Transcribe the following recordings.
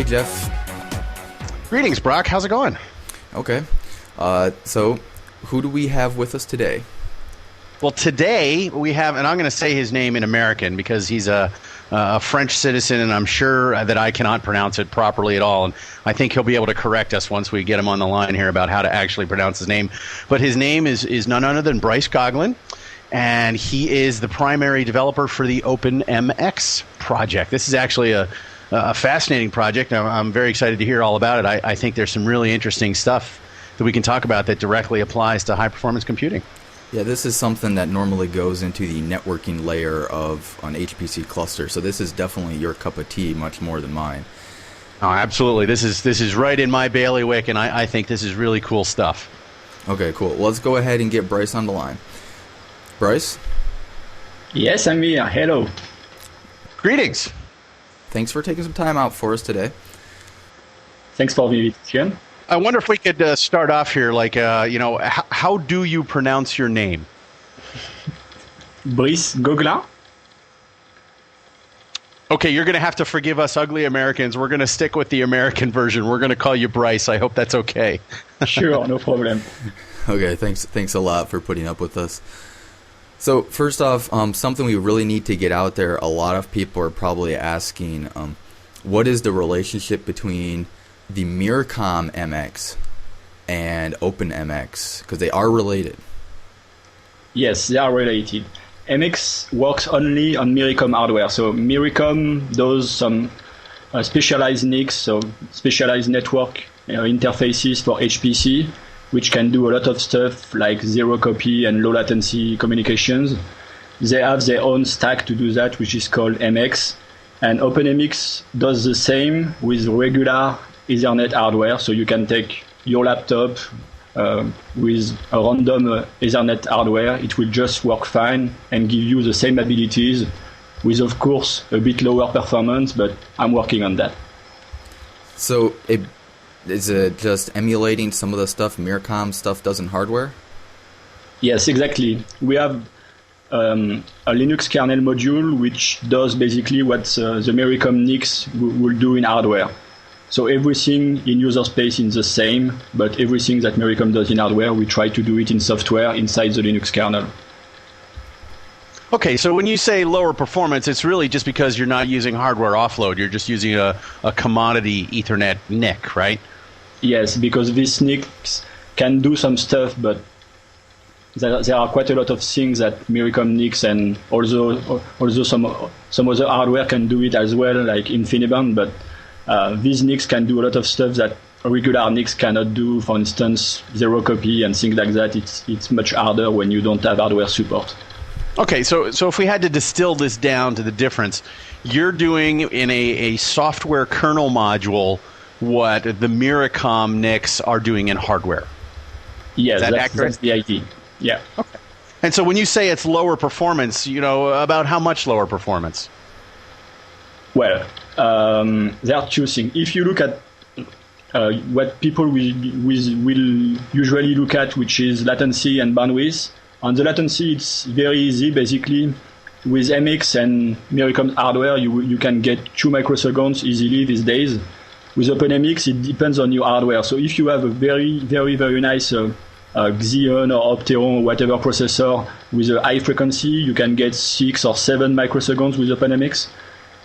Hey, Jeff. Greetings, Brock. How's it going? Okay. So, who do we have with us today? Well, today we have, and I'm going to say his name in American because he's a French citizen, and I'm sure that I cannot pronounce it properly at all. And I think he'll be able to correct us once we get him on the line here about how to actually pronounce his name. But his name is none other than Brice Goglin, and he is the primary developer for the OpenMX project. This is actually a fascinating project. I'm very excited to hear all about it. I think there's some really interesting stuff that we can talk about that directly applies to high-performance computing. Yeah, this is something that normally goes into the networking layer of an HPC cluster. So this is definitely your cup of tea, much more than mine. Oh, absolutely. This is right in my bailiwick, and I think this is really cool stuff. Okay, cool. Well, let's go ahead and get Brice on the line. Brice? Yes, I'm here. Hello. Greetings. Thanks for taking some time out for us today. Thanks for the invitation. I wonder if we could start off here, like, how do you pronounce your name? Brice Goglin. Okay, you're going to have to forgive us ugly Americans. We're going to stick with the American version. We're going to call you Brice. I hope that's okay. Sure, no problem. Okay, thanks a lot for putting up with us. So first off, something we really need to get out there, a lot of people are probably asking, what is the relationship between the Myricom MX and OpenMX, because they are related. Yes, they are related. MX works only on Myricom hardware. So Myricom does some specialized NICs, so specialized network interfaces for HPC, which can do a lot of stuff like zero copy and low latency communications. They have their own stack to do that, which is called MX. And OpenMX does the same with regular Ethernet hardware, so you can take your laptop with a random Ethernet hardware. It will just work fine and give you the same abilities with, of course, a bit lower performance, but I'm working on that. So is it just emulating some of the stuff Myricom stuff does in hardware? Yes, exactly. We have a Linux kernel module which does basically what the Myricom NICs will do in hardware. So everything in user space is the same, but everything that Myricom does in hardware, we try to do it in software inside the Linux kernel. Okay, so when you say lower performance, it's really just because you're not using hardware offload. You're just using a commodity Ethernet NIC, right? Yes, because these NICs can do some stuff, but there are quite a lot of things that Myricom NICs and also some other hardware can do it as well, like InfiniBand, but these NICs can do a lot of stuff that regular NICs cannot do. For instance, zero copy and things like that. It's much harder when you don't have hardware support. Okay, so if we had to distill this down to the difference, you're doing in a software kernel module what the Myricom NICs are doing in hardware. Yes, that's the idea. Yeah. Okay. And so when you say it's lower performance, about how much lower performance? Well, there are two things. If you look at what people will usually look at, which is latency and bandwidth, on the latency, it's very easy. Basically, with MX and Myricom hardware, you can get 2 microseconds easily these days. With OpenMX, it depends on your hardware. So if you have a very, very, very nice Xeon or Opteron or whatever processor with a high frequency, you can get 6 or 7 microseconds with OpenMX.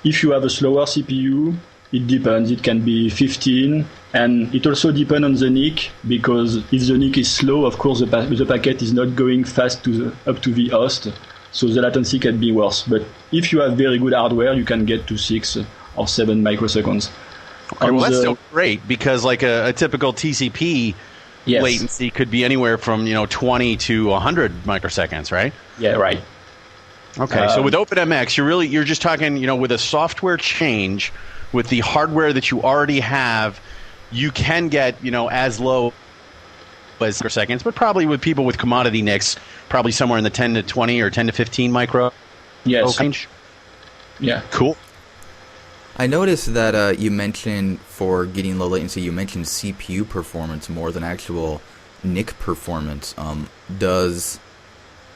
If you have a slower CPU, it depends. It can be 15, and it also depends on the NIC, because if the NIC is slow, of course, the packet is not going fast up to the host, so the latency can be worse. But if you have very good hardware, you can get to 6 or 7 microseconds. Okay, well, that's still great, because like a typical TCP Yes. latency could be anywhere from 20 to 100 microseconds, right? Yeah, right. Okay, so with OpenMX, you're just talking, with a software change with the hardware that you already have, you can get, as low as microseconds, but probably with people with commodity NICs, probably somewhere in the 10 to 20 or 10 to 15 micro range. Yeah. Cool. I noticed that you mentioned for getting low latency, you mentioned CPU performance more than actual NIC performance. Does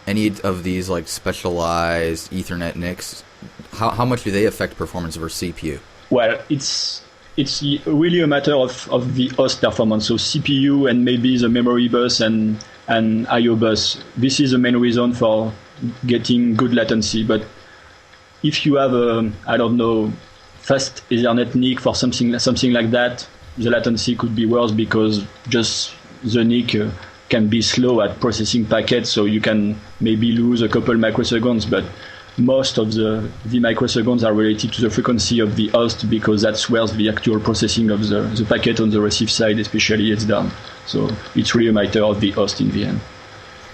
any of these like specialized Ethernet NICs, how much do they affect performance of our CPU? Well, it's it's really a matter of the host performance. So CPU and maybe the memory bus and I/O bus. This is the main reason for getting good latency. But if you have I don't know, fast Ethernet NIC for something like that, the latency could be worse because just the NIC can be slow at processing packets, so you can maybe lose a couple microseconds, but most of the microseconds are related to the frequency of the host because that's where the actual processing of the packet on the receive side especially is done. So it's really a matter of the host in the end.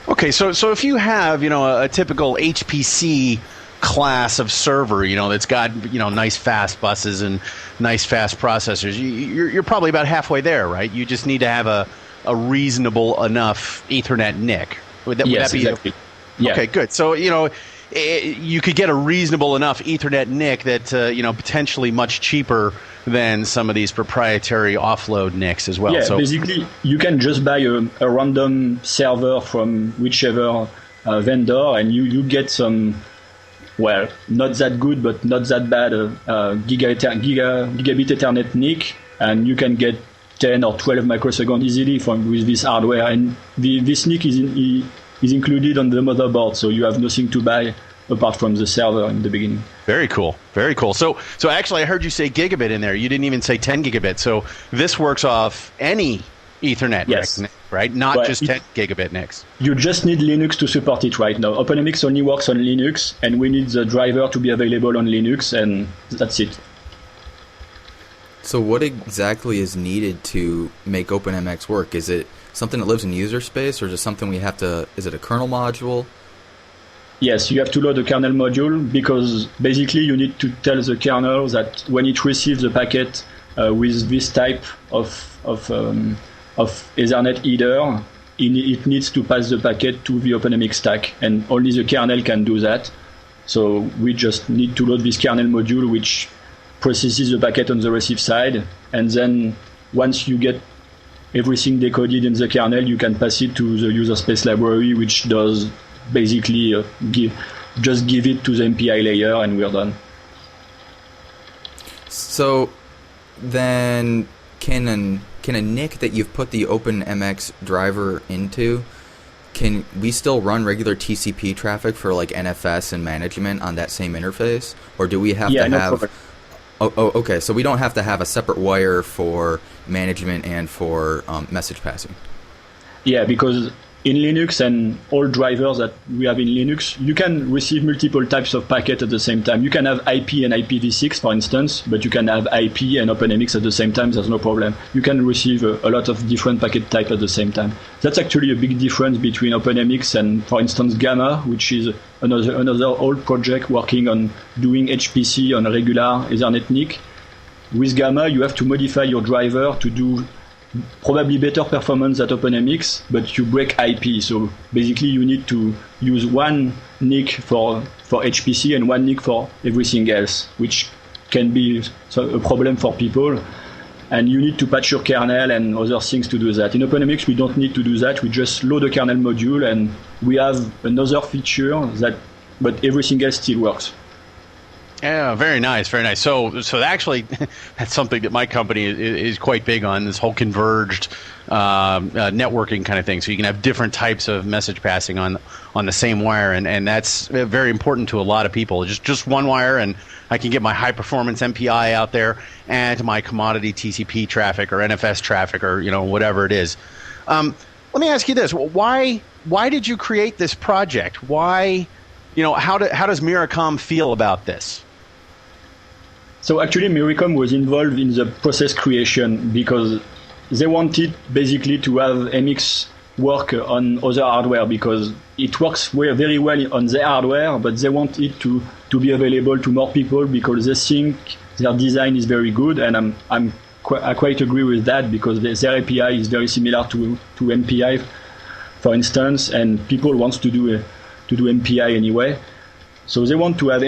Okay, so if you have, a typical HPC class of server, that's got, nice fast buses and nice fast processors, you're probably about halfway there, right? You just need to have a reasonable enough Ethernet NIC. Would that be exactly. Yeah. Okay, good. So, you could get a reasonable enough Ethernet NIC that, potentially much cheaper than some of these proprietary offload NICs as well. Yeah, so basically, you can just buy a random server from whichever vendor, and you get some, well, not that good, but not that bad gigabit Ethernet NIC, and you can get 10 or 12 microseconds easily with this hardware. And this NIC is included on the motherboard, so you have nothing to buy apart from the server in the beginning. Very cool. Very cool. So actually, I heard you say gigabit in there. You didn't even say 10 gigabit. So this works off any Ethernet NIC, right? Not just 10 gigabit NICs. You just need Linux to support it right now. OpenMX only works on Linux, and we need the driver to be available on Linux, and that's it. So what exactly is needed to make OpenMX work? Is it something that lives in user space, or is it something is it a kernel module? Yes, you have to load a kernel module because basically you need to tell the kernel that when it receives the packet with this type of Ethernet header, it needs to pass the packet to the OpenMX stack, and only the kernel can do that. So we just need to load this kernel module which processes the packet on the receive side, and then once you get everything decoded in the kernel, you can pass it to the user space library, which does basically give it to the MPI layer, and we're done. So then can a NIC that you've put the OpenMX driver into, can we still run regular TCP traffic for like NFS and management on that same interface, or do we have to have okay, so we don't have to have a separate wire for management and for message passing? Yeah, because in Linux and all drivers that we have in Linux, you can receive multiple types of packet at the same time. You can have IP and IPv6, for instance, but you can have IP and OpenMX at the same time. There's no problem. You can receive a lot of different packet types at the same time. That's actually a big difference between OpenMX and, for instance, Gamma, which is another old project working on doing HPC on a regular Ethernet NIC. With Gamma, you have to modify your driver to do probably better performance at OpenMX, but you break IP. So basically you need to use one NIC for HPC and one NIC for everything else, which can be a problem for people. And you need to patch your kernel and other things to do that. In OpenMX, we don't need to do that. We just load a kernel module, and we have another feature but everything else still works. Yeah, very nice, very nice. So actually, that's something that my company is quite big on, this whole converged networking kind of thing. So you can have different types of message passing on the same wire, and that's very important to a lot of people. Just one wire, and I can get my high performance MPI out there and my commodity TCP traffic or NFS traffic or whatever it is. Let me ask you this: why did you create this project? Why, how does Myricom feel about this? So actually, Myricom was involved in the process creation because they wanted basically to have MX work on other hardware because it works very well on their hardware, but they want it to be available to more people because they think their design is very good, and I quite agree with that because their API is very similar to MPI, for instance, and people want to do MPI anyway. So they want to have